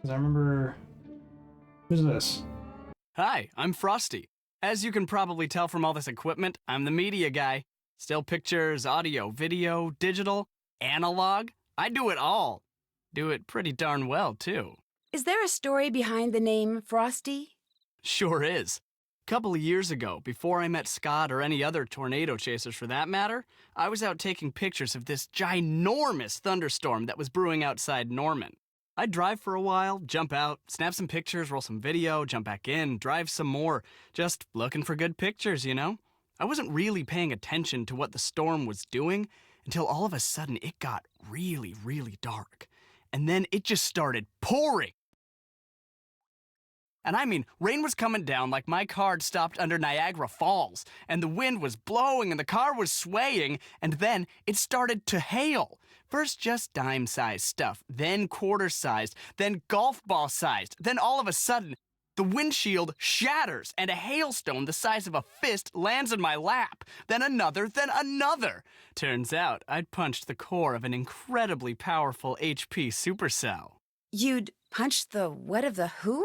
Because I remember... Who's this? Hi, I'm Frosty. As you can probably tell from all this equipment, I'm the media guy. Still pictures, audio, video, digital, analog. I do it all. Do it pretty darn well, too. Is there a story behind the name Frosty? Sure is. Couple of years ago, before I met Scott or any other tornado chasers for that matter, I was out taking pictures of this ginormous thunderstorm that was brewing outside Norman. I'd drive for a while, jump out, snap some pictures, roll some video, jump back in, drive some more, just looking for good pictures, you know? I wasn't really paying attention to what the storm was doing until all of a sudden it got really, really dark. And then it just started pouring. And I mean, rain was coming down like my car had stopped under Niagara Falls, and the wind was blowing and the car was swaying, and then it started to hail. First just dime-sized stuff, then quarter-sized, then golf ball-sized, then all of a sudden, the windshield shatters and a hailstone the size of a fist lands in my lap. Then another, then another. Turns out I'd punched the core of an incredibly powerful HP supercell. You'd punched the what of the who?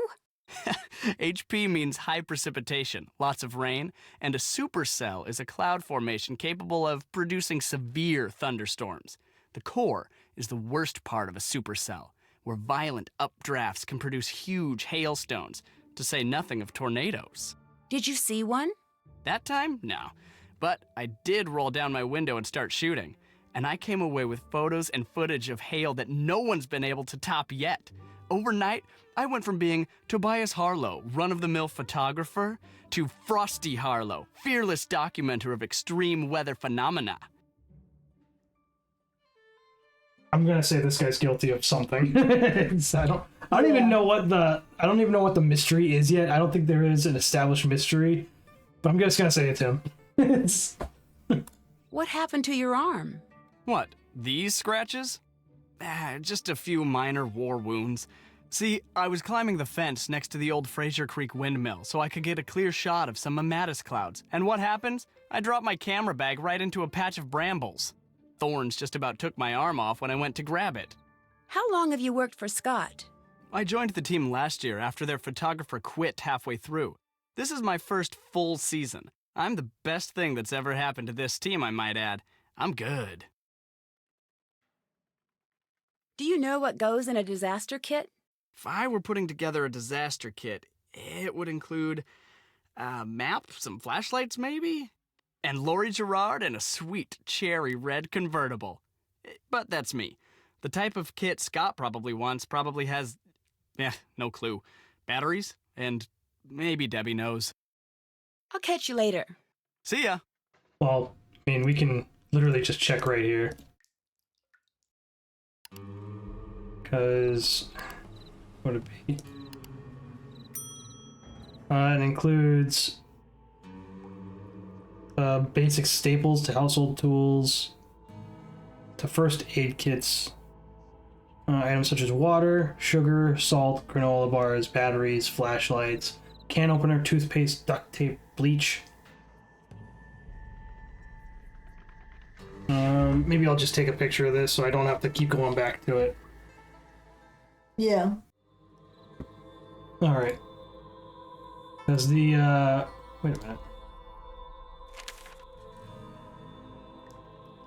HP means high precipitation, lots of rain, and a supercell is a cloud formation capable of producing severe thunderstorms. The core is the worst part of a supercell, where violent updrafts can produce huge hailstones, to say nothing of tornadoes. Did you see one? That time? No. But I did roll down my window and start shooting, and I came away with photos and footage of hail that no one's been able to top yet. Overnight, I went from being Tobias Harlow, run-of-the-mill photographer, to Frosty Harlow, fearless documenter of extreme weather phenomena. I'm gonna say this guy's guilty of something. I don't even know what the mystery is yet. I don't think there is an established mystery, but I'm just gonna say it's him. What happened to your arm? What, these scratches? Just a few minor war wounds. See, I was climbing the fence next to the old Fraser Creek windmill so I could get a clear shot of some mammatus clouds. And what happens? I dropped my camera bag right into a patch of brambles. Thorns just about took my arm off when I went to grab it. How long have you worked for Scott? I joined the team last year after their photographer quit halfway through. This is my first full season. I'm the best thing that's ever happened to this team, I might add. I'm good. Do you know what goes in a disaster kit? If I were putting together a disaster kit, it would include a map, some flashlights maybe, and Laurie Gerard and a sweet cherry red convertible. But that's me. The type of kit Scott probably wants probably has, no clue. Batteries, and maybe Debbie knows. I'll catch you later. See ya. Well, I mean, we can literally just check right here. Because... what would it be? It includes basic staples to household tools, to first aid kits, items such as water, sugar, salt, granola bars, batteries, flashlights, can opener, toothpaste, duct tape, bleach. Maybe I'll just take a picture of this so I don't have to keep going back to it. Yeah. Alright. Does the, wait a minute.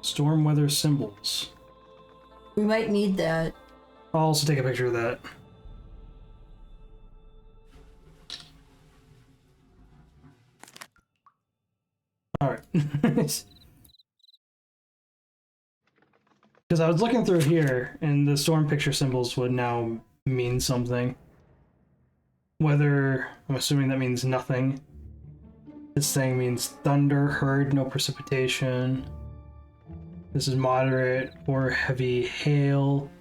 Storm weather symbols. We might need that. I'll also take a picture of that. Alright. Because I was looking through here, and the storm picture symbols would now mean something. Whether, I'm assuming that means nothing. This thing means thunder, heard, no precipitation. This is moderate or heavy hail.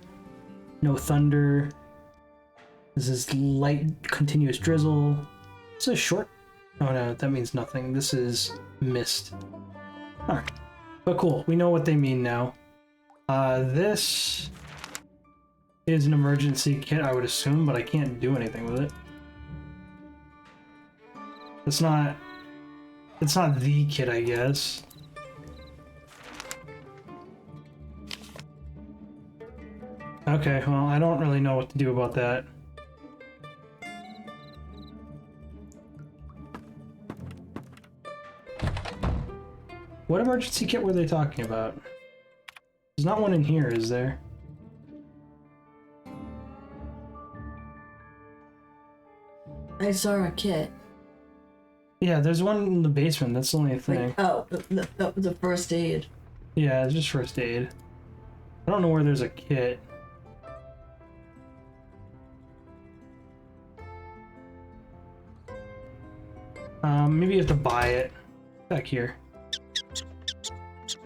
No thunder. This is light, continuous drizzle. This is short. Oh no, that means nothing. This is mist. Alright. But cool, we know what they mean now. This is an emergency kit, I would assume, but I can't do anything with it. It's not the kit, I guess. Okay, well, I don't really know what to do about that. What emergency kit were they talking about? There's not one in here, is there? I saw a kit. Yeah, there's one in the basement. That's the only thing. Like, oh, that was a first aid. Yeah, it's just first aid. I don't know where there's a kit. Maybe you have to buy it. Back here.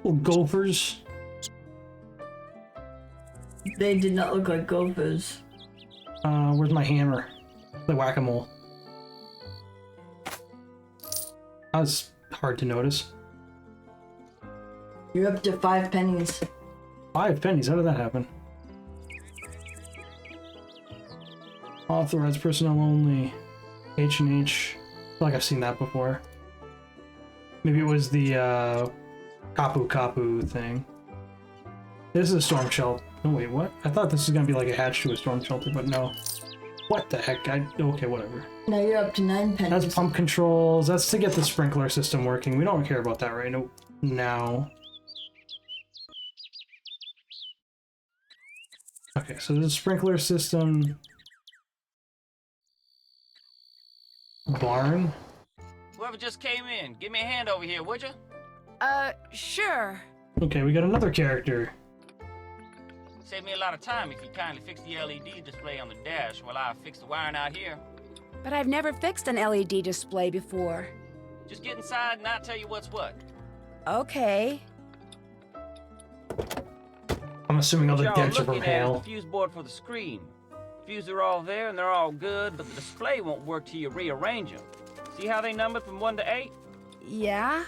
Little gophers. They did not look like gophers. Where's my hammer? The whack-a-mole. That was hard to notice. You're up to 5 pennies. 5 pennies, how did that happen? Authorized personnel only. H&H. I feel like I've seen that before. Maybe it was the Kapu Kapu thing. This is a storm shelter. No, wait, what? I thought this was gonna be like a hatch to a storm shelter, but no. What the heck? Okay, whatever. Now you're up to 9 pennies. That's pump controls. That's to get the sprinkler system working. We don't care about that right now. Okay, so the sprinkler system. Barn. Whoever just came in, give me a hand over here, would you? Sure. Okay, we got another character. Save me a lot of time if you kindly fix the LED display on the dash while I fix the wiring out here. But I've never fixed an LED display before. Just get inside and I'll tell you what's what. Okay. I'm assuming all the What y'all dents are from looking at is hail. the fuse board for the screen. Fuses are all there and they're all good, but the display won't work till you rearrange them. See how they numbered from 1 to 8? Yeah?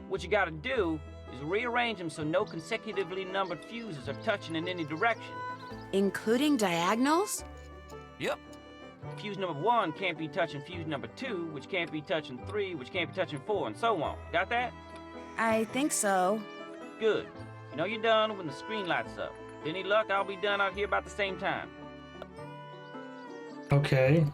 What you gotta do is rearrange them so no consecutively numbered fuses are touching in any direction. Including diagonals? Yep. Fuse number 1 can't be touching fuse number 2, which can't be touching 3, which can't be touching 4, and so on. Got that? I think so. Good. You know you're done when the screen lights up. With any luck, I'll be done out here about the same time. Okay.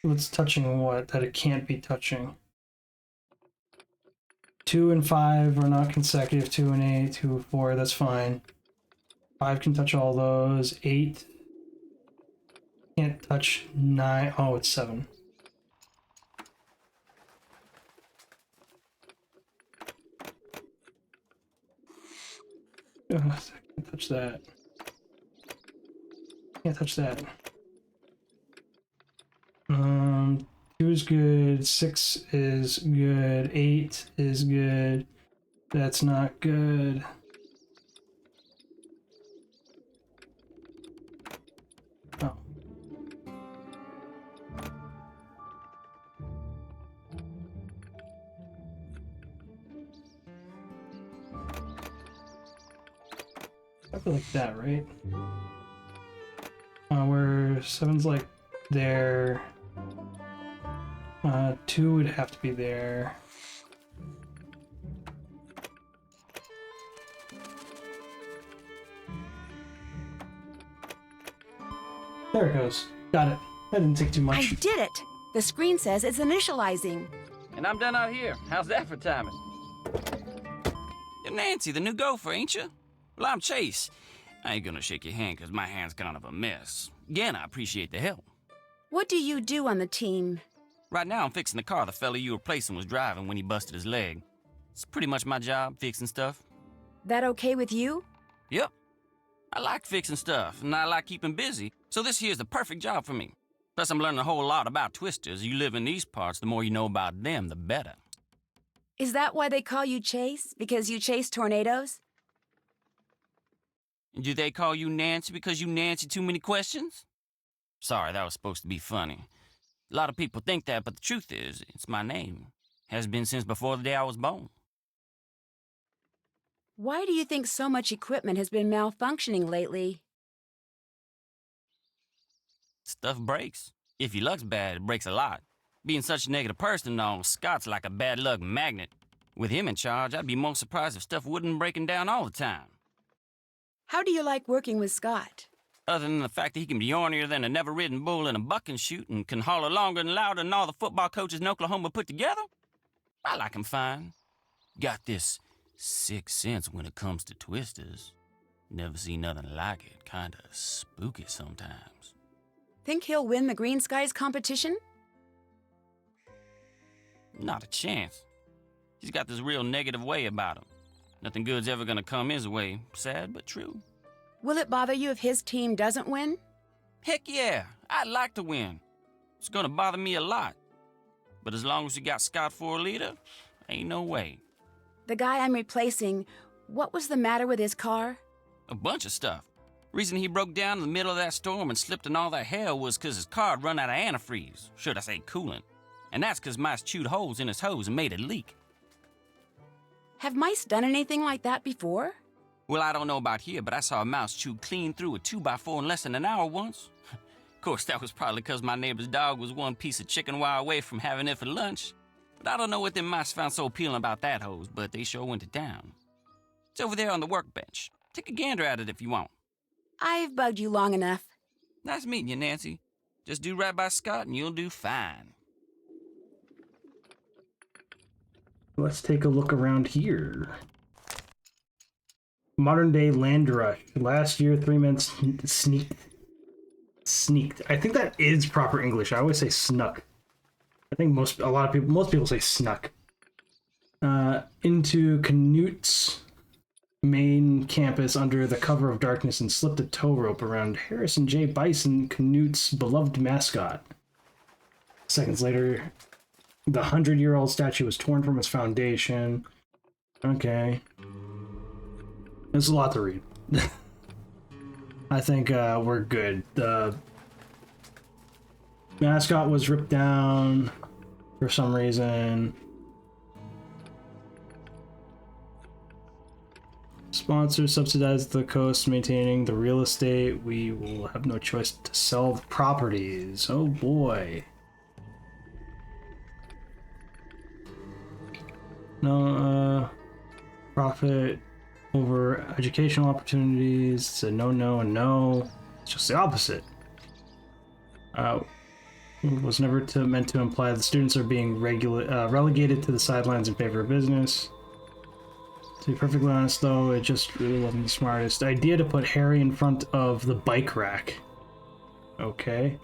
What's touching what that it can't be touching? 2 and 5 are not consecutive. 2 and 8, 2 and 4, that's fine. 5 can touch all those. 8 can't touch 9. Oh, it's 7. Ugh, I can't touch that. Can't touch that. 2 is good, 6 is good, 8 is good, that's not good. Oh. I feel like that, right? Where 7's like there. 2 would have to be there. There it goes. Got it. That didn't take too much. I did it! The screen says it's initializing. And I'm done out here. How's that for timing? You're Nancy, the new gopher, ain't you? Well, I'm Chase. I ain't gonna shake your hand because my hand's kind of a mess. Again, I appreciate the help. What do you do on the team? Right now, I'm fixing the car the fella you were replacing was driving when he busted his leg. It's pretty much my job, fixing stuff. That okay with you? Yep. I like fixing stuff, and I like keeping busy, so this here's the perfect job for me. Plus, I'm learning a whole lot about twisters. You live in these parts, the more you know about them, the better. Is that why they call you Chase? Because you chase tornadoes? Do they call you Nancy because you Nancy too many questions? Sorry, that was supposed to be funny. A lot of people think that, but the truth is, it's my name. Has been since before the day I was born. Why do you think so much equipment has been malfunctioning lately? Stuff breaks. If your luck's bad, it breaks a lot. Being such a negative person, though, Scott's like a bad luck magnet. With him in charge, I'd be more surprised if stuff wouldn't breaking down all the time. How do you like working with Scott? Other than the fact that he can be ornier than a never-ridden bull in a bucking chute and can holler longer and louder than all the football coaches in Oklahoma put together, I like him fine. Got this sixth sense when it comes to twisters. Never seen nothing like it. Kinda spooky sometimes. Think he'll win the Green Skies competition? Not a chance. He's got this real negative way about him. Nothing good's ever gonna come his way. Sad but true. Will it bother you if his team doesn't win? Heck yeah, I'd like to win. It's gonna bother me a lot. But as long as you got Scott for a leader, ain't no way. The guy I'm replacing, what was the matter with his car? A bunch of stuff. Reason he broke down in the middle of that storm and slipped in all that hell was 'cause his car had run out of antifreeze. Should I say coolant. And that's 'cause mice chewed holes in his hose and made it leak. Have mice done anything like that before? Well, I don't know about here, but I saw a mouse chew clean through a 2x4 in less than an hour once. Of course, that was probably 'cause my neighbor's dog was one piece of chicken wire away from having it for lunch. But I don't know what them mice found so appealing about that hose, but they sure went to town. It's over there on the workbench. Take a gander at it if you want. I've bugged you long enough. Nice meeting you, Nancy. Just do right by Scott and you'll do fine. Let's take a look around here. Modern day land rush. Last year, 3 men sneaked. I think that is proper English. I always say snuck. I think most people say snuck. Into Canute's main campus under the cover of darkness and slipped a tow rope around Harrison J. Bison, Canute's beloved mascot. Seconds later, the 100-year-old statue was torn from its foundation. Okay. There's a lot to read. I think we're good. The mascot was ripped down for some reason. Sponsors subsidize the coast, maintaining the real estate. We will have no choice to sell the properties. Oh boy. No, profit over educational opportunities. It's a no, no, and no. It's just the opposite. It was never meant to imply the students are being relegated to the sidelines in favor of business. To be perfectly honest, though, it just really wasn't the smartest idea to put Harry in front of the bike rack. Okay.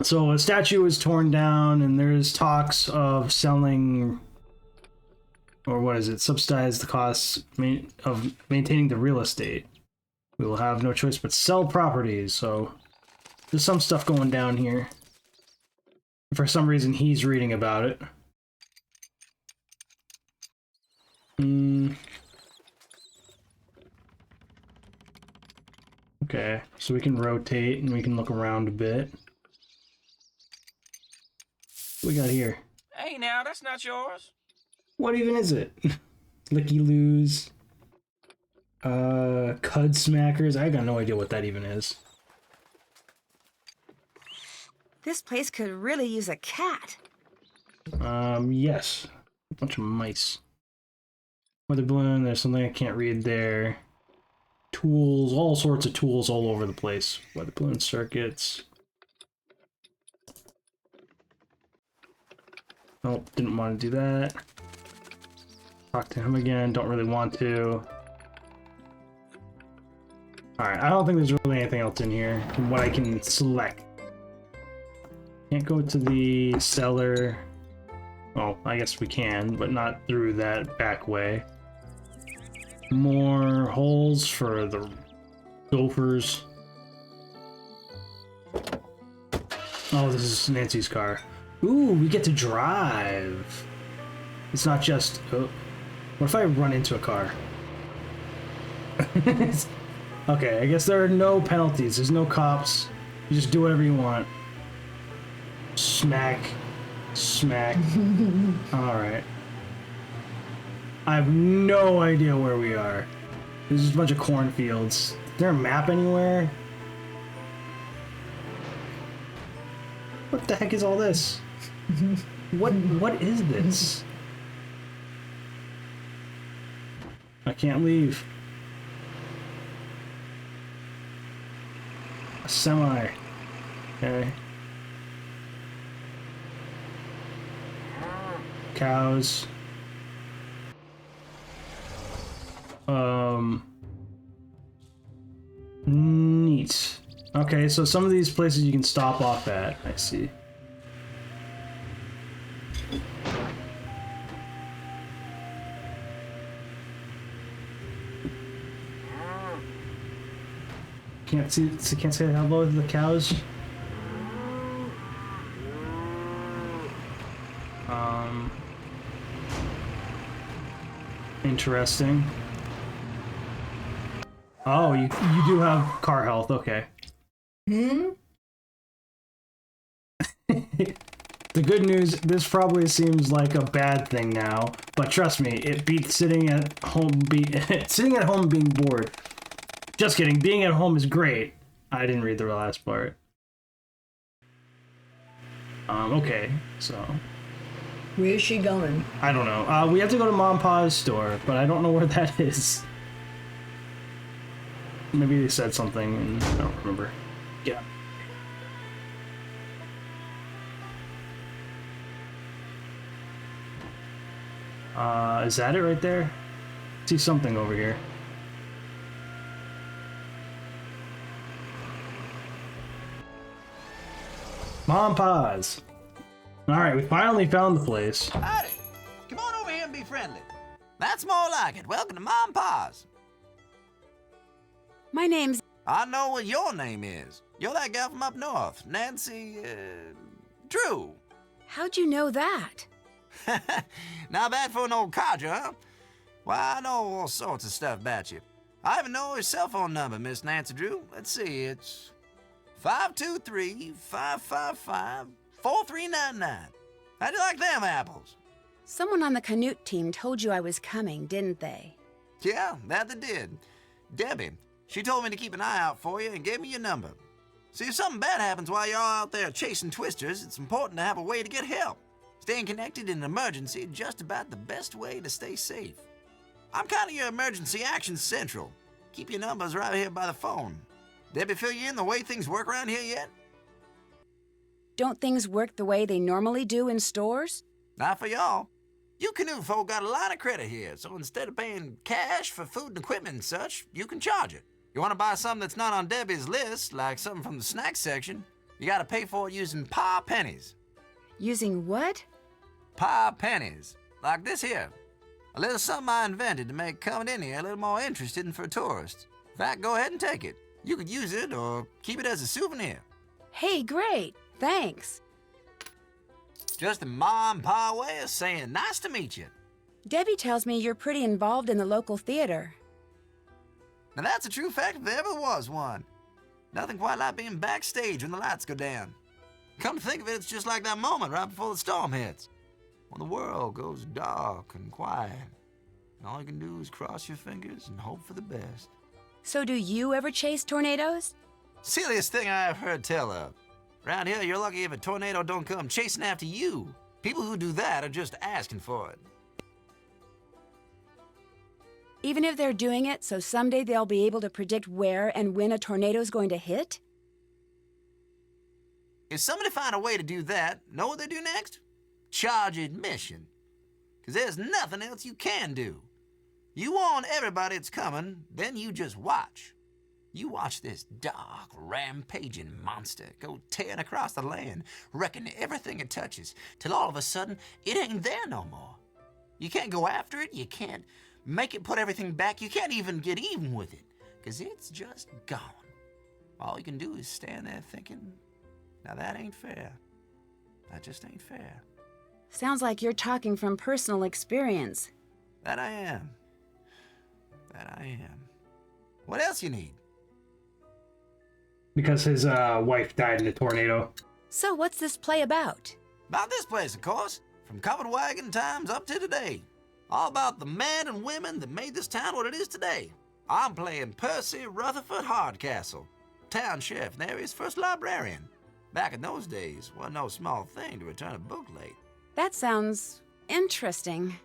So a statue was torn down, and there's talks of selling, or what is it, subsidize the costs of maintaining the real estate. We will have no choice but sell properties, so there's some stuff going down here. For some reason, he's reading about it. Okay, so we can rotate and we can look around a bit. What we got here? Hey now, that's not yours. What even is it? Licky-loos. Cud smackers. I got no idea what that even is. This place could really use a cat. Yes. A bunch of mice. Weather balloon, there's something I can't read there. Tools, all sorts of tools all over the place. Weather balloon circuits. Oh, didn't want to do that. Talk to him again, don't really want to. Alright, I don't think there's really anything else in here from what I can select. Can't go to the cellar. Oh, I guess we can, but not through that back way. More holes for the gophers. Oh, this is Nancy's car. Ooh, we get to drive. It's not just... Oh, what if I run into a car? Okay, I guess there are no penalties. There's no cops. You just do whatever you want. Smack. Smack. Alright. I have no idea where we are. There's just a bunch of cornfields. Is there a map anywhere? What the heck is all this? What is this? I can't leave. A semi. Okay. Cows. Neat. Okay, so some of these places you can stop off at, I see. Can't say hello to the cows. Interesting. Oh, you do have car health, okay. The good news, this probably seems like a bad thing now, but trust me, it beats sitting at home being bored. Just kidding, being at home is great. I didn't read the last part. Okay, so Where's she going? I don't know. We have to go to Mom and Pa's store, but I don't know where that is. Maybe they said something and I don't remember. Yeah. Is that it right there? I see something over here. Mom and Pa's. Alright, we finally found the place. Howdy. Come on over here and be friendly. That's more like it. Welcome to Mom and Pa's. My name's... I know what your name is. You're that gal from up north, Nancy, Drew. How'd you know that? Not bad for an old codger, huh? Why, I know all sorts of stuff about you. I even know your cell phone number, Miss Nancy Drew. Let's see, it's 523-555-4399. How'd you like them apples? Someone on the Canute team told you I was coming, didn't they? Yeah, that they did. Debbie, she told me to keep an eye out for you and gave me your number. See, if something bad happens while you're out there chasing twisters, it's important to have a way to get help. Staying connected in an emergency is just about the best way to stay safe. I'm kind of your emergency action central. Keep your numbers right here by the phone. Debbie fill you in the way things work around here yet? Don't things work the way they normally do in stores? Not for y'all. You Canute folk got a line of credit here, so instead of paying cash for food and equipment and such, you can charge it. You want to buy something that's not on Debbie's list, like something from the snack section, you got to pay for it using Pa pennies. Using what? Pa pennies. Like this here. A little something I invented to make coming in here a little more interesting for tourists. In fact, go ahead and take it. You could use it or keep it as a souvenir. Hey, great. Thanks. Just a Ma and Pa way of saying nice to meet you. Debbie tells me you're pretty involved in the local theater. Now that's a true fact if there ever was one. Nothing quite like being backstage when the lights go down. Come to think of it, it's just like that moment right before the storm hits. When the world goes dark and quiet. And all you can do is cross your fingers and hope for the best. So do you ever chase tornadoes? Silliest thing I've heard tell of. Around here, you're lucky if a tornado don't come chasing after you. People who do that are just asking for it. Even if they're doing it so someday they'll be able to predict where and when a tornado's going to hit? If somebody find a way to do that, know what they do next? Charge admission. Because there's nothing else you can do. You warn everybody it's coming, then you just watch. You watch this dark, rampaging monster go tearing across the land, wrecking everything it touches, till all of a sudden, it ain't there no more. You can't go after it, you can't make it put everything back, you can't even get even with it, because it's just gone. All you can do is stand there thinking, now that ain't fair. That just ain't fair. Sounds like you're talking from personal experience. That I am. That I am. What else you need? Because his wife died in a tornado. So what's this play about? About this place, of course. From covered wagon times up to today. All about the men and women that made this town what it is today. I'm playing Percy Rutherford Hardcastle, town sheriff and the area's first librarian. Back in those days, wasn't no small thing to return a book late. That sounds interesting.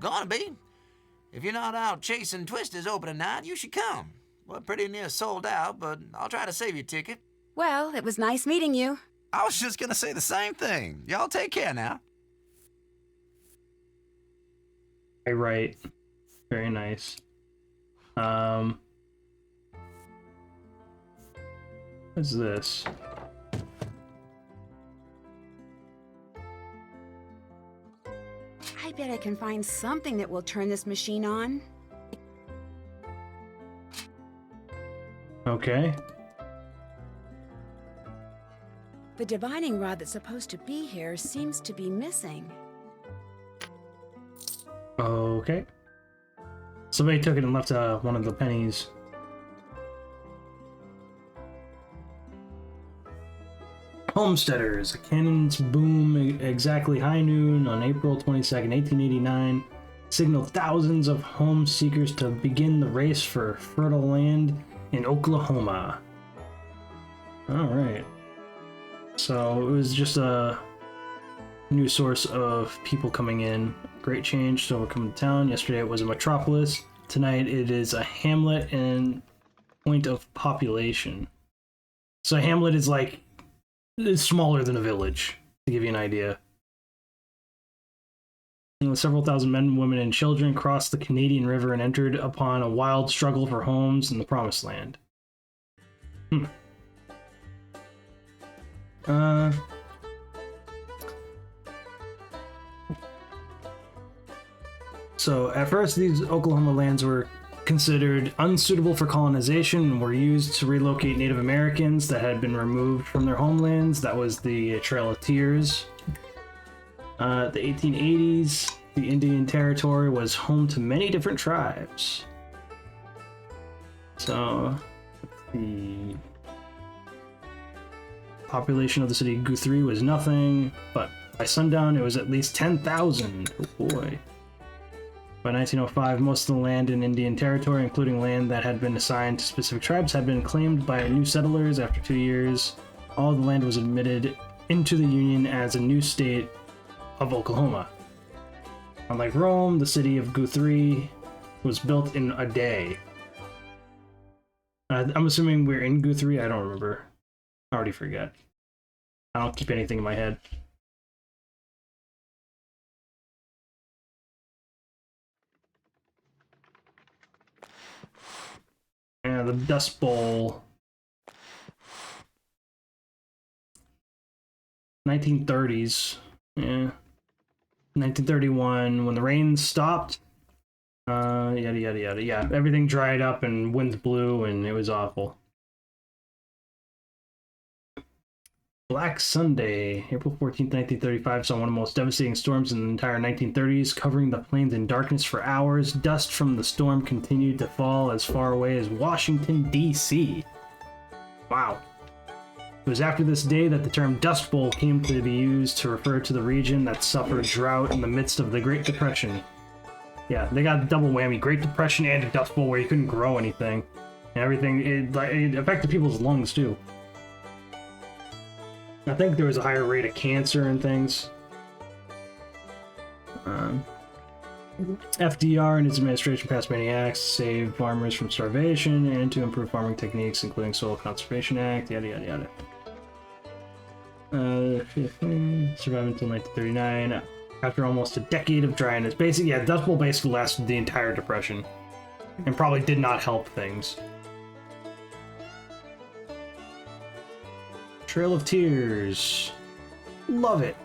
Gonna be. If you're not out chasing twisters opening night, you should come. We're pretty near sold out, but I'll try to save your ticket. Well, it was nice meeting you. I was just gonna say the same thing. Y'all take care now. Right. Very nice. What's this? I bet I can find something that will turn this machine on. Okay. The divining rod that's supposed to be here seems to be missing. Okay. Somebody took it and left one of the pennies. Homesteaders. A cannon's boom exactly high noon on April 22nd, 1889 signaled thousands of home seekers to begin the race for fertile land in Oklahoma. Alright. So it was just a new source of people coming in. Great change, so we're coming to town. Yesterday it was a metropolis. Tonight it is a hamlet and point of population. So a hamlet is like, it's smaller than a village, to give you an idea. Several thousand men, women, and children crossed the Canadian River and entered upon a wild struggle for homes in the Promised Land. So at first these Oklahoma lands were considered unsuitable for colonization and were used to relocate Native Americans that had been removed from their homelands. That was the Trail of Tears. The 1880s, the Indian Territory was home to many different tribes. So the population of the city of Guthrie was nothing, but by sundown it was at least 10,000. Oh boy. By 1905, most of the land in Indian Territory, including land that had been assigned to specific tribes, had been claimed by new settlers. After 2 years, all the land was admitted into the Union as a new state of Oklahoma. Unlike Rome, the city of Guthrie was built in a day. I'm assuming we're in Guthrie? I don't remember. I already forget. I don't keep anything in my head. Yeah, the Dust Bowl. 1930s. Yeah. 1931, when the rain stopped. Yada yada yada. Yeah, everything dried up and winds blew and it was awful. Black Sunday, April 14th, 1935, saw one of the most devastating storms in the entire 1930s, covering the plains in darkness for hours. Dust from the storm continued to fall as far away as Washington, D.C. Wow. It was after this day that the term Dust Bowl came to be used to refer to the region that suffered drought in the midst of the Great Depression. Yeah, they got double whammy, Great Depression and a Dust Bowl where you couldn't grow anything. And everything, it affected people's lungs too. I think there was a higher rate of cancer and things. FDR and his administration passed many acts to save farmers from starvation and to improve farming techniques, including Soil Conservation Act, yada yada yada. Survived until 1939, after almost a decade of dryness. Basically, yeah, Dust Bowl basically lasted the entire Depression, and probably did not help things. Trail of Tears. Love it.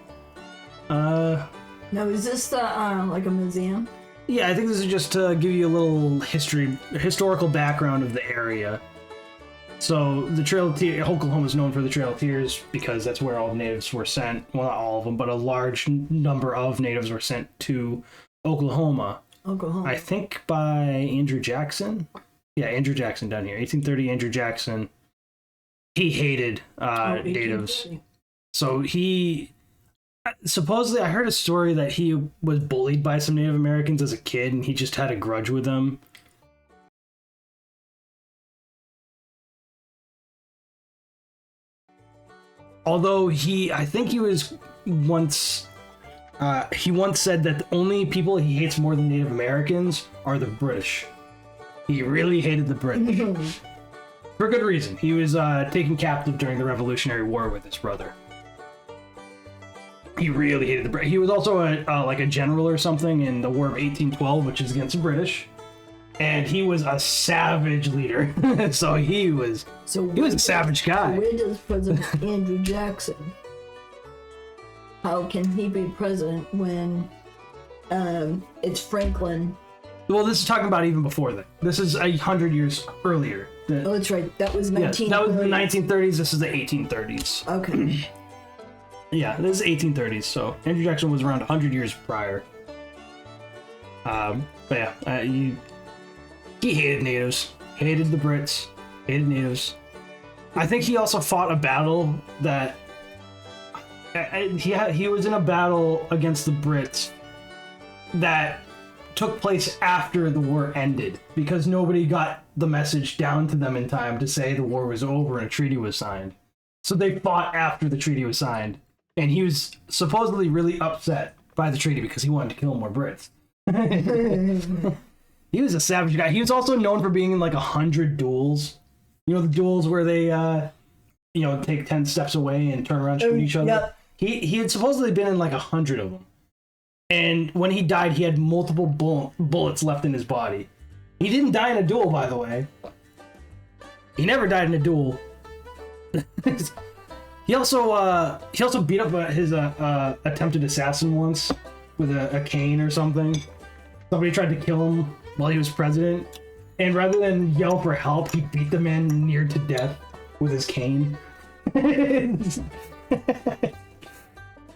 Now, is this the, like a museum? Yeah, I think this is just to give you a little historical background of the area. So, the Trail of Tears, Oklahoma is known for the Trail of Tears because that's where all the natives were sent. Well, not all of them, but a large number of natives were sent to Oklahoma. Oklahoma. I think by Andrew Jackson. Yeah, Andrew Jackson down here. 1830, Andrew Jackson. He hated natives. So he... Supposedly, I heard a story that he was bullied by some Native Americans as a kid, and he just had a grudge with them. Although I think he was once He once said that the only people he hates more than Native Americans are the British. He really hated the British. For good reason. He was taken captive during the Revolutionary War with his brother. He really hated the British. He was also like a general or something in the War of 1812, which is against the British. And he was a savage leader. So he was a savage guy. Where does President Andrew Jackson? How can he be president when it's Franklin? Well, this is talking about even before that. This is 100 years earlier. Oh, that's right. That was 1930s. That was the 1930s. This is the 1830s. Okay. Yeah, this is 1830s. So Andrew Jackson was around 100 years prior. But yeah, he hated natives, hated the Brits, hated natives. I think he also fought a battle that he was in a battle against the Brits that took place after the war ended because nobody got the message down to them in time to say the war was over and a treaty was signed. So they fought after the treaty was signed, and he was supposedly really upset by the treaty because he wanted to kill more Brits. He was a savage guy. He was also known for being in like 100 duels. You know, the duels where they take 10 steps away and turn around and shoot each other. Yep. He had supposedly been in like 100 of them. And when he died, he had multiple bullets left in his body. He didn't die in a duel, by the way. He never died in a duel. He also beat up his attempted assassin once with a cane or something. Somebody tried to kill him while he was president, and rather than yell for help, he beat the man near to death with his cane.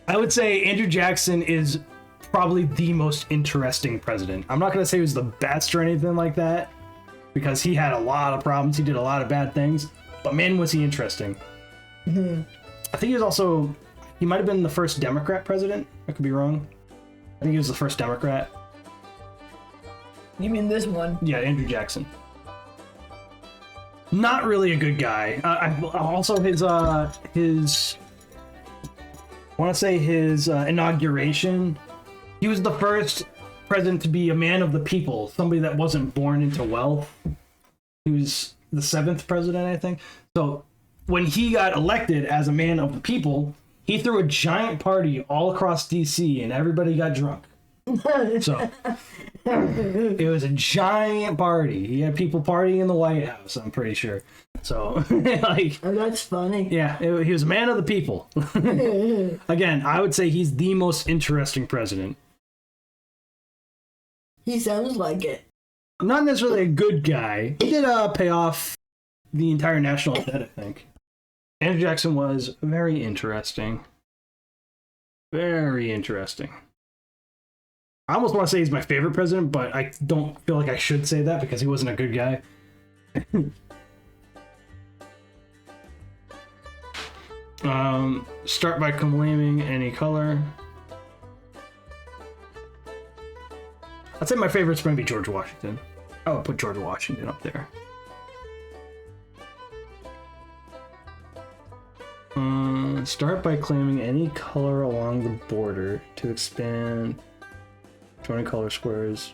I would say Andrew Jackson is probably the most interesting president. I'm not going to say he was the best or anything like that, because he had a lot of problems. He did a lot of bad things, but man, was he interesting. I think he might have been the first Democrat president. I could be wrong. I think he was the first Democrat. You mean this one? Yeah, Andrew Jackson. Not really a good guy. Also, his inauguration, he was the first president to be a man of the people, somebody that wasn't born into wealth. He was the 7th president, I think. So when he got elected as a man of the people, he threw a giant party all across DC and everybody got drunk. So it was a giant party. He had people partying in the White House, I'm pretty sure. So like, oh, that's funny. Yeah, he was a man of the people. Again, I would say he's the most interesting president. He sounds like it. Not necessarily a good guy. He did pay off the entire national debt, I think. Andrew Jackson was very interesting. Very interesting. I almost want to say he's my favorite president, but I don't feel like I should say that because he wasn't a good guy. Start by claiming any color. I'd say my favorite's going to be George Washington. I would put George Washington up there. Start by claiming any color along the border to expand 20 color squares.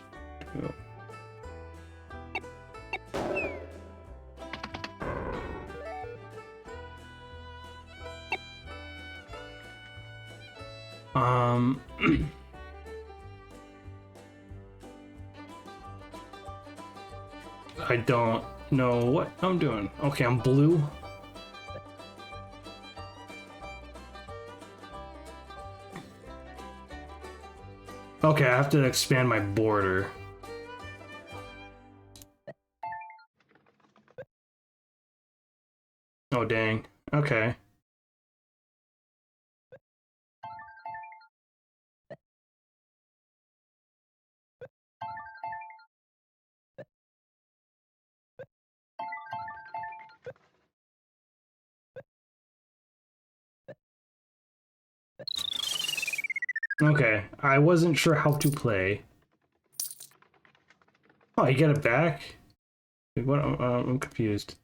I don't know what I'm doing. Okay, I'm blue. Okay, I have to expand my border. Oh, dang. Okay. Okay, I wasn't sure how to play. Oh, you get it back? Wait, what? I'm confused.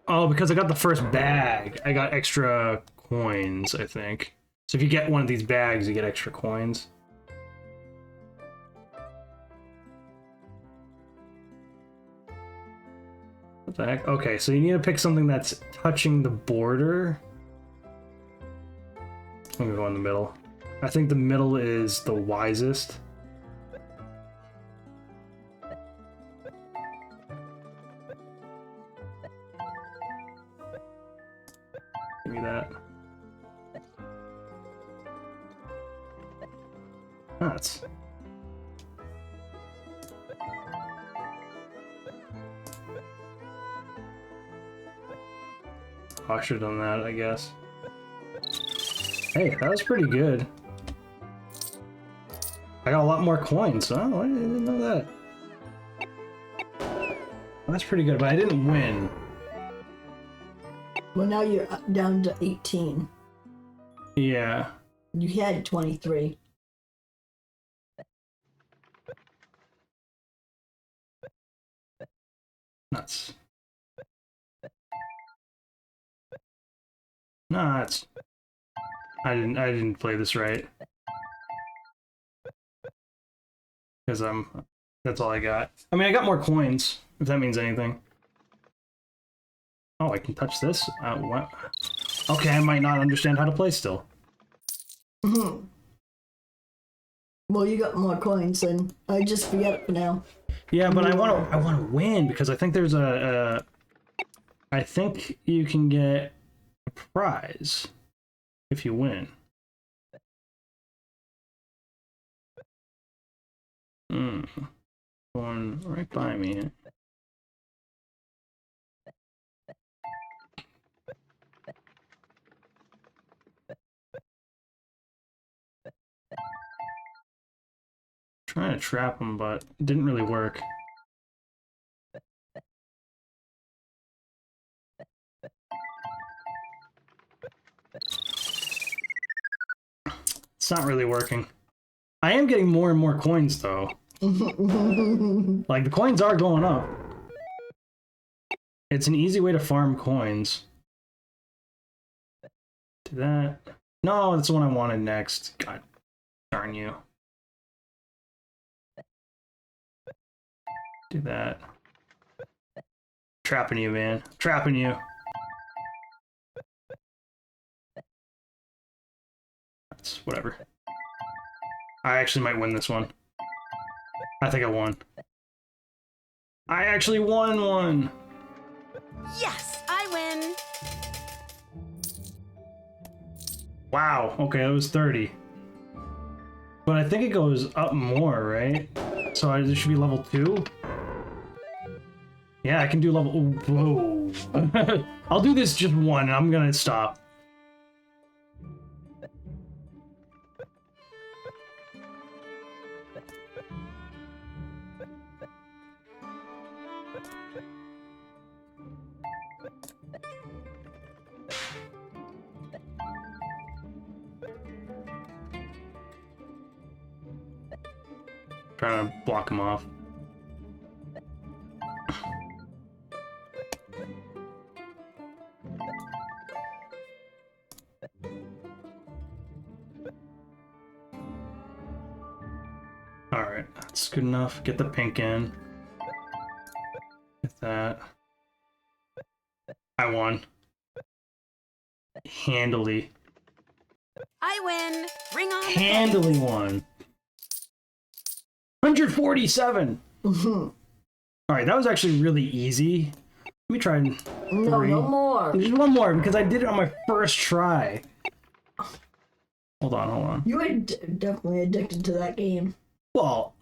Oh, because I got the first bag. I got extra coins, I think. So if you get one of these bags, you get extra coins. What the heck? Okay, so you need to pick something that's touching the border. I'm gonna go in the middle. I think the middle is the wisest. Give me that. Nuts. I should have done that, I guess. Hey, that was pretty good. I got a lot more coins. Oh, I didn't know that. That's pretty good, but I didn't win. Well, now you're down to 18. Yeah. You had 23. Nuts. Nuts. I didn't play this right. Because that's all I got. I mean, I got more coins, if that means anything. Oh, I can touch this? What? Okay, I might not understand how to play still. Well, you got more coins, and I just forget it for now. Yeah, but I want to win because I think there's I think you can get a prize if you win. Going right by me. Trying to trap him, but it didn't really work. It's not really working. I am getting more and more coins, though. Like, the coins are going up. It's an easy way to farm coins. Do that. No, that's the one I wanted next. God darn you. Do that. Trapping you, man. Trapping you. That's whatever. I actually might win this one. I think I won. I actually won one! Yes, I win. Wow, okay, that was 30. But I think it goes up more, right? So this should be level 2? Yeah, I can do level... Whoa. I'll do this just one, and I'm gonna stop. Trying to block him off. Alright, that's good enough. Get the pink in. Get that. I won. Handily. I win. Bring on the Handily pennies. won. 147! Alright, that was actually really easy. Let me try and... No, no more. Just one more, because I did it on my first try. Hold on. You were definitely addicted to that game. Well,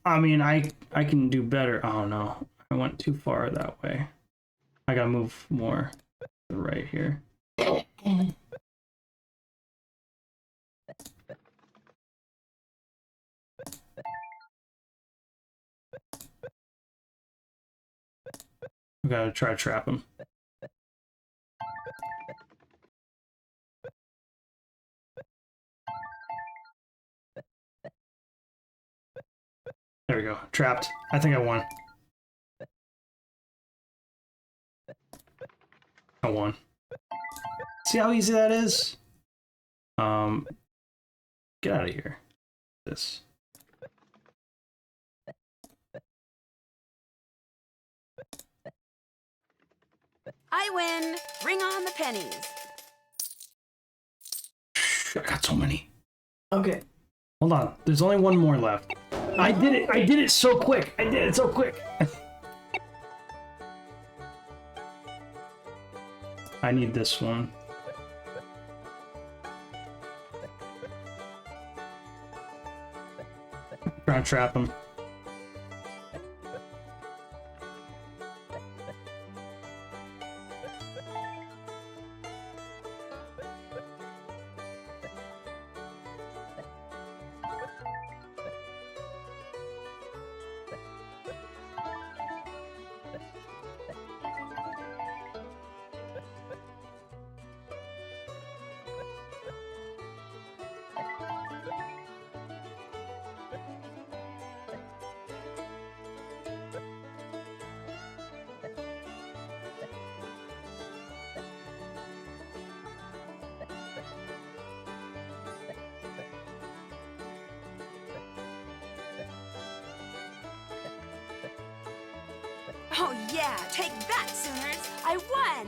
I mean, I can do better. Oh no, I went too far that way. I gotta move more to the right here. We gotta try to trap him. There we go. Trapped. I think I won. I won. See how easy that is? Get out of here. This. I win. Bring on the pennies. I got so many. Okay. Hold on. There's only one more left. I did it. I did it so quick. I did it so quick. I need this one. Trying to trap him. Oh yeah, take that, Sooners! I won!